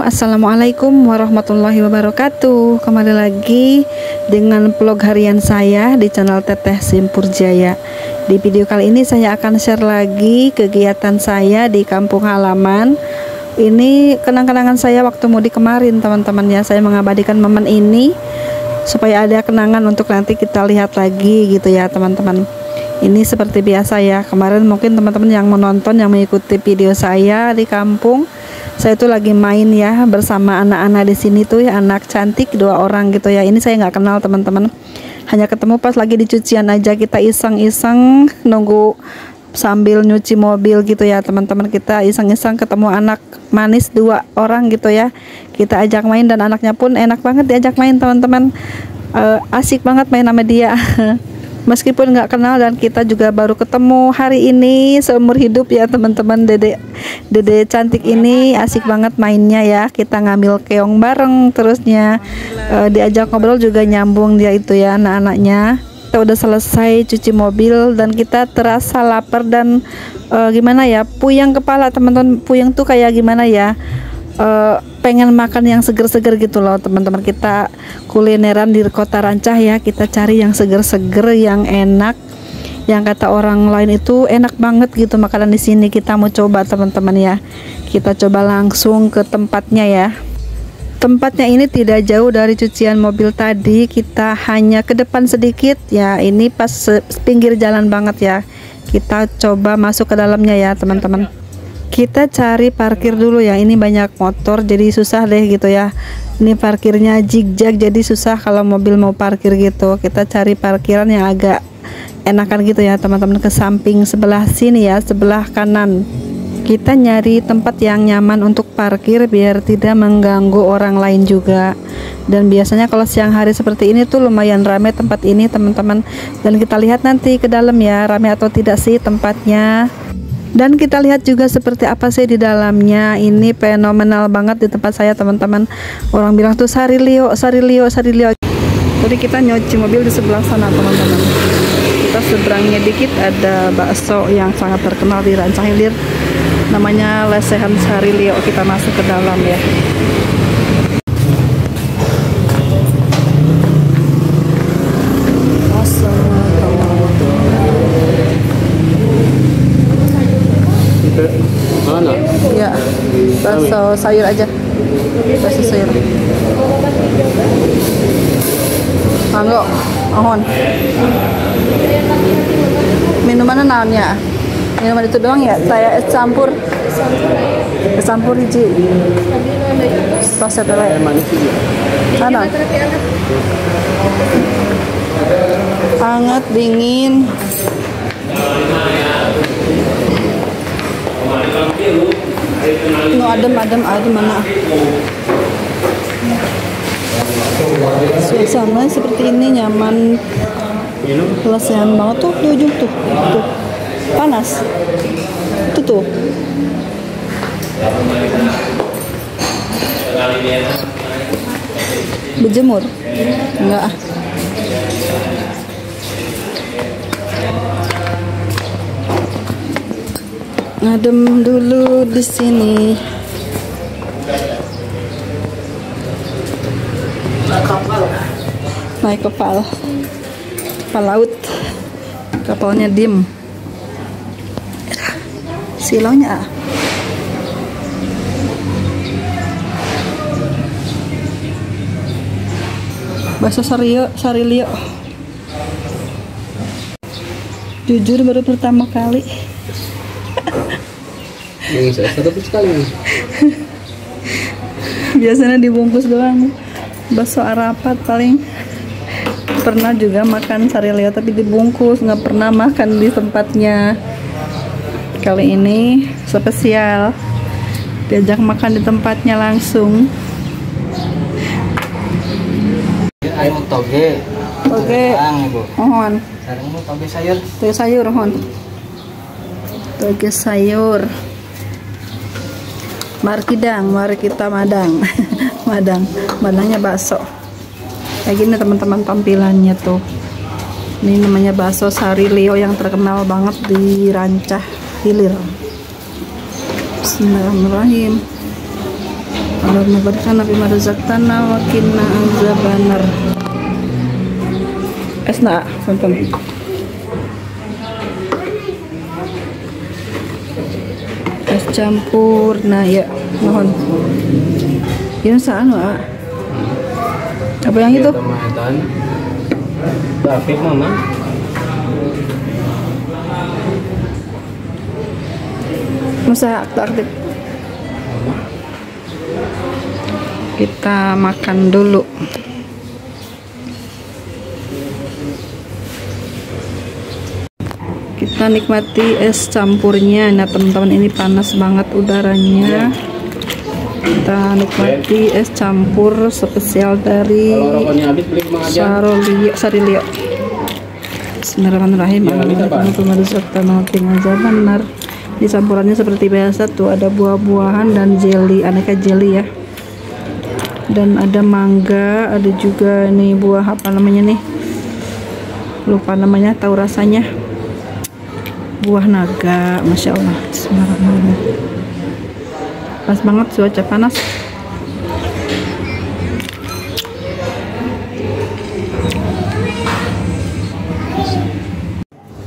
Assalamualaikum warahmatullahi wabarakatuh. Kembali lagi dengan vlog harian saya di channel Teteh Simpur Jaya. Di video kali ini saya akan share lagi kegiatan saya di kampung halaman. Ini kenang-kenangan saya waktu mudik kemarin, teman-teman ya. Saya mengabadikan momen ini supaya ada kenangan untuk nanti kita lihat lagi gitu ya, teman-teman. Ini seperti biasa ya, kemarin mungkin teman-teman yang menonton, yang mengikuti video saya di kampung, saya tuh lagi main ya bersama anak-anak di sini tuh ya, anak cantik 2 orang gitu ya. Ini saya nggak kenal teman-teman, hanya ketemu pas lagi di cucian aja, kita iseng-iseng nunggu sambil nyuci mobil gitu ya teman-teman. Kita iseng-iseng ketemu anak manis 2 orang gitu ya, kita ajak main dan anaknya pun enak banget diajak main teman-teman. Asik banget main sama dia. Meskipun nggak kenal dan kita juga baru ketemu hari ini seumur hidup ya teman-teman. Dede cantik ini asik banget mainnya ya. Kita ngambil keong bareng, terusnya diajak ngobrol juga nyambung dia itu ya anak-anaknya. Kita udah selesai cuci mobil dan kita terasa lapar dan gimana ya, puyeng kepala teman-teman. Puyeng tuh kayak gimana ya, pengen makan yang seger-seger gitu loh teman-teman. Kita kulineran di Kota Rancah ya, kita cari yang seger-seger, yang enak, yang kata orang lain itu enak banget gitu makanan di sini. Kita mau coba teman-teman ya, kita coba langsung ke tempatnya ya. Tempatnya ini tidak jauh dari cucian mobil tadi, kita hanya ke depan sedikit ya. Ini pas pinggir jalan banget ya, kita coba masuk ke dalamnya ya teman-teman. Kita cari parkir dulu ya, ini banyak motor jadi susah deh gitu ya. Ini parkirnya zigzag jadi susah kalau mobil mau parkir gitu. Kita cari parkiran yang agak enakan gitu ya teman-teman, ke samping sebelah sini ya, sebelah kanan. Kita nyari tempat yang nyaman untuk parkir biar tidak mengganggu orang lain juga. Dan biasanya kalau siang hari seperti ini tuh lumayan ramai tempat ini teman-teman. Dan kita lihat nanti ke dalam ya, ramai atau tidak sih tempatnya. Dan kita lihat juga seperti apa sih di dalamnya. Ini fenomenal banget di tempat saya teman-teman. Orang bilang tuh Sarilio, Sarilio, Sarilio. Jadi kita nyuci mobil di sebelah sana teman-teman. Kita seberangnya dikit ada bakso yang sangat terkenal di Rancah Hilir, namanya Lesehan Sarilio. Kita masuk ke dalam ya. Mana? Ya, bakso sayur aja. Bakso sayur. Mangga, ahon. Minuman naonnya? Minuman itu doang ya? Saya es campur. Es campur hiji. Paset aja. Mana? Hangat, dingin. No, adem mana? Suasana seperti ini nyaman, lesehan banget tuh di ujung tuh panas tuh. Berjemur enggak? Ngadem dulu di sini. Naik kapal laut, kapalnya dim. Silaunya bakso Sarilio. Jujur baru pertama kali. Saya satu sekali. Biasanya dibungkus doang. Bakso Arapat paling. Pernah juga makan Sarilio tapi dibungkus, nggak pernah makan di tempatnya. Kali ini spesial, diajak makan di tempatnya langsung. Ayo toge. Mohon. Toge sayur. Toge sayur, mohon. Toge sayur. Mari kita madang. Madangnya bakso. Kayak gini teman-teman tampilannya tuh. Ini namanya bakso Sarilio yang terkenal banget di Rancah Hilir. Bismillahirrahmanirrahim. Kalau Allahumma barik lana fima razaqtana wa qina azabannar. Esna, tonton. Es campur, nah ya, mohon. Ini saan wa? Apa yang itu? Bapik mama. Masa aktif. Kita makan dulu. Kita nikmati es campurnya. Nah teman-teman, ini panas banget udaranya. Kita nikmati es campur spesial dari Sarilio. Bismillahirrahmanirrahim. Benar. Di campurannya seperti biasa tuh, ada buah-buahan dan jelly, aneka jelly ya. Dan ada mangga, ada juga nih buah apa namanya nih? Lupa namanya, tahu rasanya. Buah naga, masya Allah. Bismillahirrahmanirrahim. Pas banget, cuaca panas.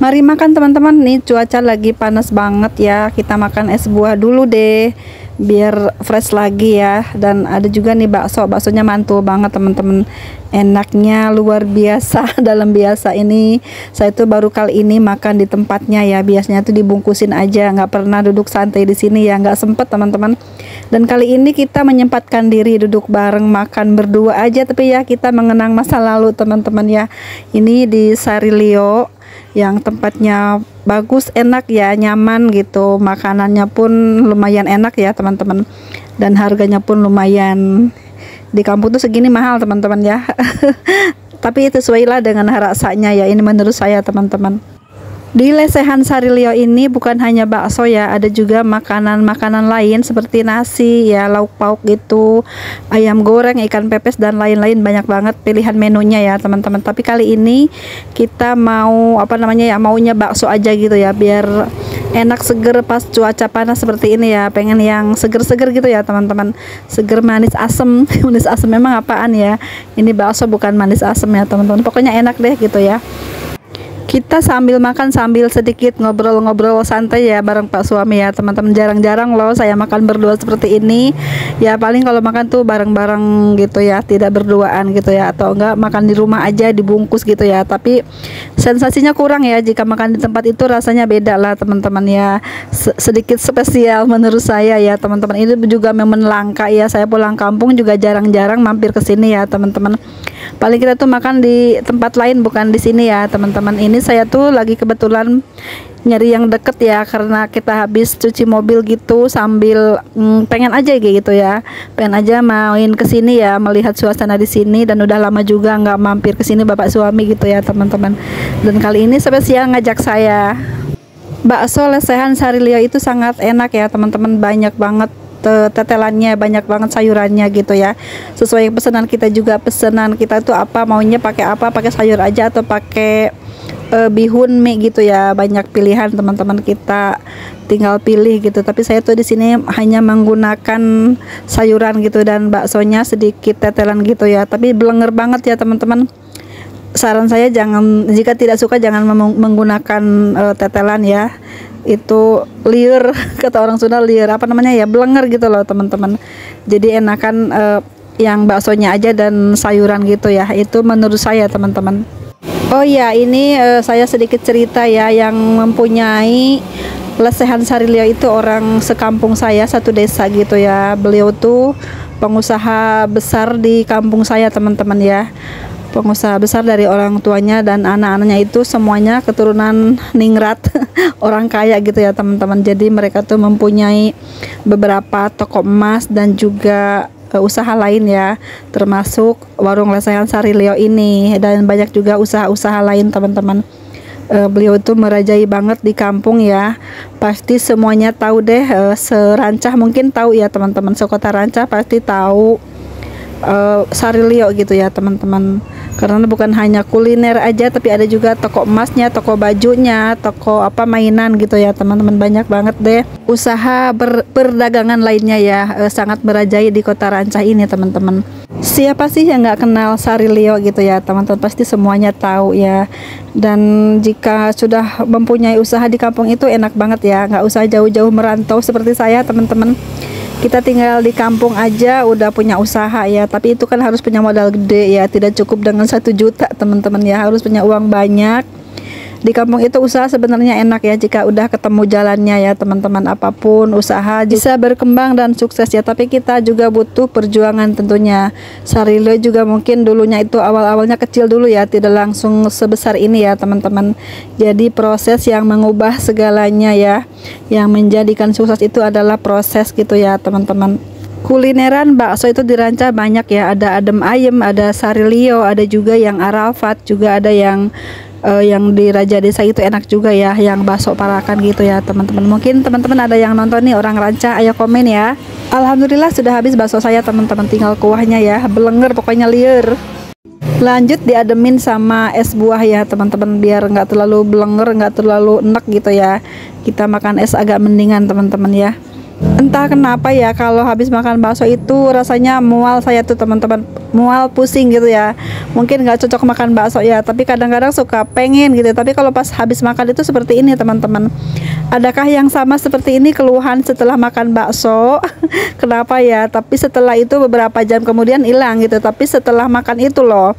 Mari makan teman-teman, nih cuaca lagi panas banget ya. Kita makan es buah dulu deh, biar fresh lagi ya. Dan ada juga nih baksonya mantul banget teman-teman, enaknya luar biasa. Dalam biasa ini saya tuh baru kali ini makan di tempatnya ya. Biasanya tuh dibungkusin aja, nggak pernah duduk santai di sini ya, nggak sempet teman-teman. Dan kali ini kita menyempatkan diri duduk bareng makan berdua aja, tapi ya kita mengenang masa lalu teman-teman ya. Ini di Sarilio yang tempatnya bagus, enak ya, nyaman gitu. Makanannya pun lumayan enak ya teman-teman, dan harganya pun lumayan. Di kampung tuh segini mahal teman-teman ya. Tapi itu sesuai lah dengan rasanya ya, ini menurut saya teman-teman. Di lesehan Sarilio ini bukan hanya bakso ya, ada juga makanan-makanan lain seperti nasi ya, lauk pauk gitu, ayam goreng, ikan pepes dan lain-lain. Banyak banget pilihan menunya ya teman-teman. Tapi kali ini kita mau apa namanya ya, maunya bakso aja gitu ya, biar enak seger pas cuaca panas seperti ini ya. Pengen yang seger-seger gitu ya teman-teman, seger manis asem. Manis asem memang apaan ya, ini bakso bukan manis asem ya teman-teman, pokoknya enak deh gitu ya. Kita sambil makan sambil sedikit ngobrol-ngobrol santai ya bareng Pak suami ya teman-teman. Jarang-jarang loh saya makan berdua seperti ini ya, paling kalau makan tuh bareng-bareng gitu ya, tidak berduaan gitu ya, atau enggak makan di rumah aja dibungkus gitu ya. Tapi sensasinya kurang ya jika makan di tempat itu, rasanya beda lah teman-teman ya, sedikit spesial menurut saya ya teman-teman. Ini juga memang langka ya, saya pulang kampung juga jarang-jarang mampir ke sini ya teman-teman. Paling kita tuh makan di tempat lain, bukan di sini ya teman-teman. Ini saya tuh lagi kebetulan nyari yang deket ya, karena kita habis cuci mobil gitu, sambil pengen aja gitu ya, pengen aja main ke sini ya, melihat suasana di sini. Dan udah lama juga nggak mampir ke sini bapak suami gitu ya teman-teman. Dan kali ini spesial ngajak saya. Bakso lesehan Sarilio itu sangat enak ya teman-teman, banyak banget tetelannya, banyak banget sayurannya gitu ya, sesuai pesanan kita juga. Pesanan kita tuh apa maunya, pakai apa, pakai sayur aja atau pakai bihun mie gitu ya. Banyak pilihan teman-teman, kita tinggal pilih gitu. Tapi saya tuh di sini hanya menggunakan sayuran gitu, dan baksonya sedikit tetelan gitu ya. Tapi blenger banget ya teman-teman. Saran saya jangan, jika tidak suka jangan menggunakan tetelan ya. Itu liur, kata orang Sunda, liur apa namanya ya, blenger gitu loh teman-teman. Jadi enakan yang baksonya aja dan sayuran gitu ya, itu menurut saya teman-teman. Oh ya, ini saya sedikit cerita ya, yang mempunyai lesehan Sarilio itu orang sekampung saya, satu desa gitu ya. Beliau tuh pengusaha besar di kampung saya teman-teman ya, pengusaha besar dari orang tuanya, dan anak-anaknya itu semuanya keturunan ningrat, orang kaya gitu ya teman-teman. Jadi mereka tuh mempunyai beberapa toko emas dan juga usaha lain ya, termasuk warung lesehan Sarilio ini, dan banyak juga usaha-usaha lain teman-teman. Beliau itu merajai banget di kampung ya, pasti semuanya tahu deh. Serancah mungkin tahu ya teman-teman, sekota Rancah pasti tahu Sarilio gitu ya teman-teman. karena bukan hanya kuliner aja, tapi ada juga toko emasnya, toko bajunya, toko apa mainan gitu ya teman-teman. Banyak banget deh usaha perdagangan lainnya ya, sangat merajai di kota Rancah ini teman-teman. Siapa sih yang nggak kenal Sarilio gitu ya teman-teman, pasti semuanya tahu ya. Dan jika sudah mempunyai usaha di kampung itu enak banget ya, nggak usah jauh-jauh merantau seperti saya teman-teman. Kita tinggal di kampung aja udah punya usaha ya, tapi itu kan harus punya modal gede ya, tidak cukup dengan 1 juta teman-teman ya, harus punya uang banyak. Di kampung itu usaha sebenarnya enak ya jika udah ketemu jalannya ya teman-teman. Apapun usaha bisa berkembang dan sukses ya, tapi kita juga butuh perjuangan tentunya. Sarilio juga mungkin dulunya itu awal-awalnya kecil dulu ya, tidak langsung sebesar ini ya teman-teman. Jadi proses yang mengubah segalanya ya, yang menjadikan sukses itu adalah proses gitu ya teman-teman. Kulineran bakso itu di Rancah banyak ya, ada adem ayem, ada Sarilio, ada juga yang Arafat, juga ada yang di Raja Desa itu enak juga ya, yang bakso Parakan gitu ya teman-teman. Mungkin teman-teman ada yang nonton nih orang Rancah, ayo komen ya. Alhamdulillah sudah habis bakso saya teman-teman, tinggal kuahnya ya, belenger pokoknya liur. Lanjut diademin sama es buah ya teman-teman, biar nggak terlalu belenger, nggak terlalu enek gitu ya. Kita makan es agak mendingan teman-teman ya. Entah kenapa ya, kalau habis makan bakso itu rasanya mual saya tuh teman-teman, mual pusing gitu ya. Mungkin nggak cocok makan bakso ya, tapi kadang-kadang suka pengen gitu. Tapi kalau pas habis makan itu seperti ini teman-teman. Adakah yang sama seperti ini keluhan setelah makan bakso? Kenapa ya? Tapi setelah itu beberapa jam kemudian hilang gitu. Tapi setelah makan itu loh,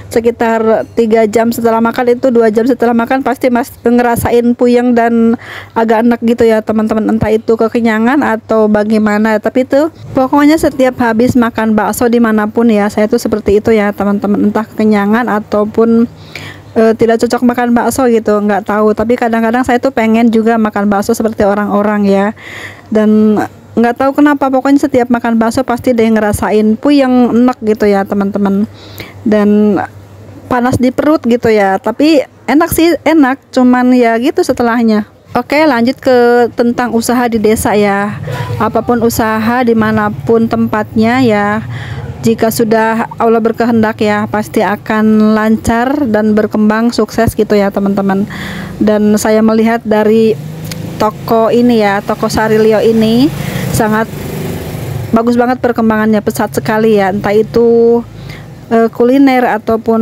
sekitar 3 jam setelah makan itu, 2 jam setelah makan pasti mas ngerasain puyeng dan agak enak gitu ya teman-teman, entah itu kekenyangan atau bagaimana. Tapi itu pokoknya setiap habis makan bakso dimanapun ya, saya tuh seperti itu ya teman-teman, entah kekenyangan ataupun tidak cocok makan bakso gitu, nggak tahu. Tapi kadang-kadang saya tuh pengen juga makan bakso seperti orang-orang ya, dan nggak tahu kenapa, pokoknya setiap makan bakso pasti deh ngerasain puyeng enak gitu ya teman-teman, dan panas di perut gitu ya. Tapi enak sih, enak, cuman ya gitu setelahnya. Oke, lanjut ke tentang usaha di desa ya. Apapun usaha dimanapun tempatnya ya, jika sudah Allah berkehendak ya, pasti akan lancar dan berkembang sukses gitu ya teman-teman. Dan saya melihat dari toko ini ya, toko Sarilio ini sangat bagus banget perkembangannya, pesat sekali ya. Entah itu kuliner ataupun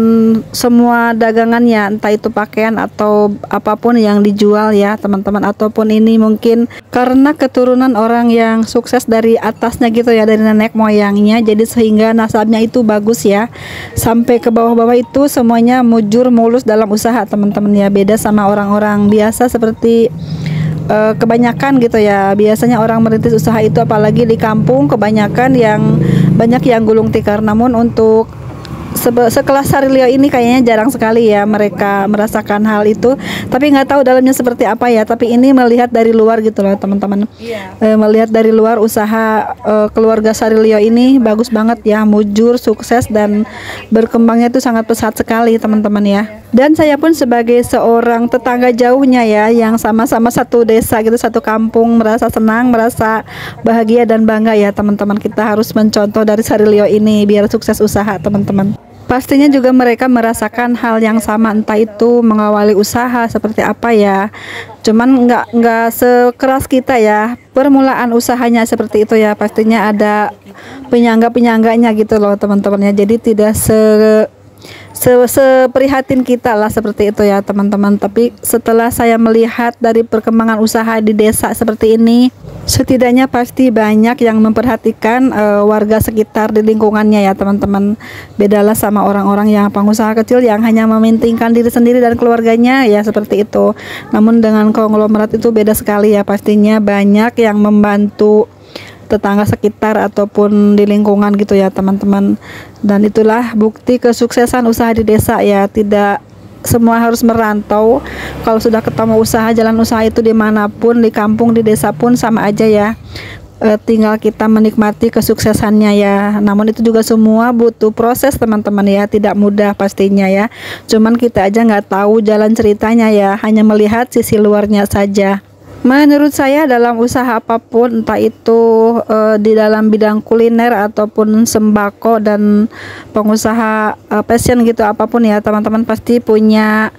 semua dagangannya, entah itu pakaian atau apapun yang dijual ya teman-teman. Ataupun ini mungkin karena keturunan orang yang sukses dari atasnya gitu ya, dari nenek moyangnya, jadi sehingga nasabnya itu bagus ya, sampai ke bawah-bawah itu semuanya mujur mulus dalam usaha teman-teman ya. Beda sama orang-orang biasa seperti kebanyakan gitu ya. Biasanya orang merintis usaha itu apalagi di kampung, kebanyakan yang banyak yang gulung tikar. Namun untuk sekelas Sarilio ini kayaknya jarang sekali ya mereka merasakan hal itu. Tapi nggak tahu dalamnya seperti apa ya. Tapi ini melihat dari luar gitu loh teman-teman. Melihat dari luar usaha keluarga Sarilio ini bagus banget ya, mujur, sukses, dan berkembangnya itu sangat pesat sekali teman-teman ya. Dan saya pun sebagai seorang tetangga jauhnya ya, yang sama-sama satu desa gitu, satu kampung, merasa senang, merasa bahagia dan bangga ya teman-teman. Kita harus mencontoh dari Sarilio ini biar sukses usaha teman-teman. Pastinya juga mereka merasakan hal yang sama, entah itu mengawali usaha seperti apa ya. Cuman nggak sekeras kita ya. Permulaan usahanya seperti itu ya. Pastinya ada penyangga-penyangganya gitu loh teman-teman ya. Jadi tidak seprihatin kita lah seperti itu ya teman-teman. Tapi setelah saya melihat dari perkembangan usaha di desa seperti ini, setidaknya pasti banyak yang memperhatikan warga sekitar di lingkungannya ya teman-teman. Bedalah sama orang-orang yang pengusaha kecil yang hanya mementingkan diri sendiri dan keluarganya ya, seperti itu. Namun dengan konglomerat itu beda sekali ya, pastinya banyak yang membantu tetangga sekitar ataupun di lingkungan gitu ya teman-teman. Dan itulah bukti kesuksesan usaha di desa ya, tidak semua harus merantau. Kalau sudah ketemu usaha, jalan usaha itu dimanapun, di kampung, di desa pun sama aja ya. Tinggal kita menikmati kesuksesannya ya. Namun itu juga semua butuh proses teman-teman ya, tidak mudah pastinya ya. Cuman kita aja nggak tahu jalan ceritanya ya, hanya melihat sisi luarnya saja. Menurut saya dalam usaha apapun, entah itu di dalam bidang kuliner ataupun sembako dan pengusaha fashion gitu, apapun ya teman-teman, pasti punya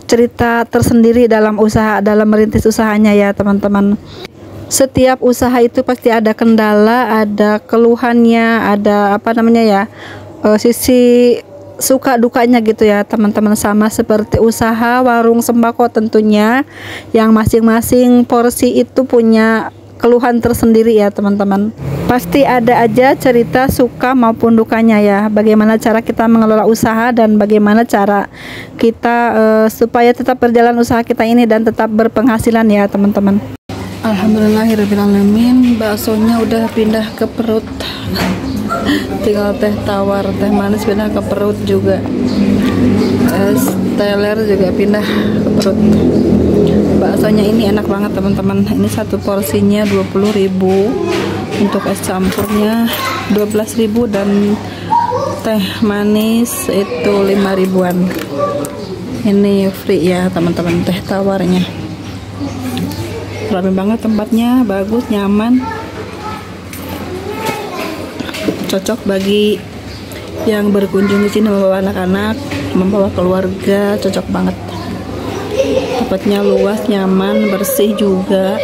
cerita tersendiri dalam usaha, dalam merintis usahanya ya teman-teman. Setiap usaha itu pasti ada kendala, ada keluhannya, ada apa namanya ya, sisi suka dukanya gitu ya teman-teman. Sama seperti usaha warung sembako tentunya, yang masing-masing porsi itu punya keluhan tersendiri ya teman-teman. Pasti ada aja cerita suka maupun dukanya ya, bagaimana cara kita mengelola usaha dan bagaimana cara kita supaya tetap berjalan usaha kita ini dan tetap berpenghasilan ya teman-teman. Alhamdulillahirrahmanirrahim, baksonya udah pindah ke perut. Tinggal teh tawar, teh manis pindah ke perut juga, es teler juga pindah ke perut. Baksonya ini enak banget teman-teman. Ini satu porsinya 20.000, untuk es campurnya 12.000, dan teh manis itu 5.000-an. Ini free ya teman-teman, teh tawarnya. Rapi banget tempatnya, bagus, nyaman, cocok bagi yang berkunjung di sini, membawa anak-anak, membawa keluarga, cocok banget. Tempatnya luas, nyaman, bersih juga.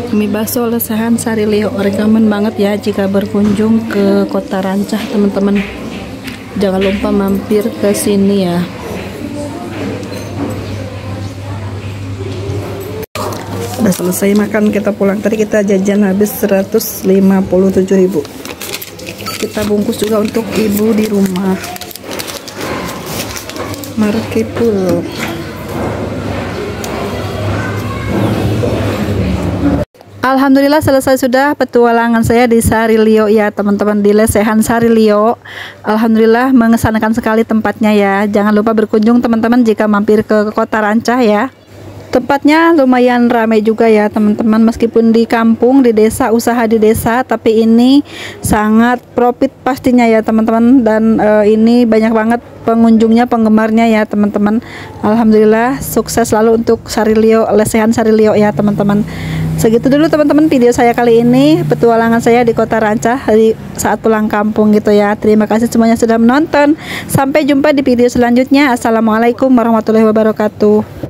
Mie bakso lesehan Sarilio rekomen banget ya jika berkunjung ke Kota Rancah teman-teman. Jangan lupa mampir ke sini ya. Udah selesai makan, kita pulang. Tadi kita jajan habis 157.000. Kita bungkus juga untuk ibu di rumah. Markipul. Alhamdulillah selesai sudah petualangan saya di Sarilio ya teman-teman, di lesehan Sarilio. Alhamdulillah mengesankan sekali tempatnya ya. Jangan lupa berkunjung teman-teman jika mampir ke Kota Rancah ya. Tempatnya lumayan ramai juga ya teman-teman, meskipun di kampung, di desa, usaha di desa, tapi ini sangat profit pastinya ya teman-teman. Dan ini banyak banget pengunjungnya, penggemarnya ya teman-teman. Alhamdulillah sukses selalu untuk Sarilio, lesehan Sarilio ya teman-teman. Segitu dulu teman-teman video saya kali ini, petualangan saya di Kota Rancah di saat pulang kampung gitu ya. Terima kasih semuanya sudah menonton. Sampai jumpa di video selanjutnya. Assalamualaikum warahmatullahi wabarakatuh.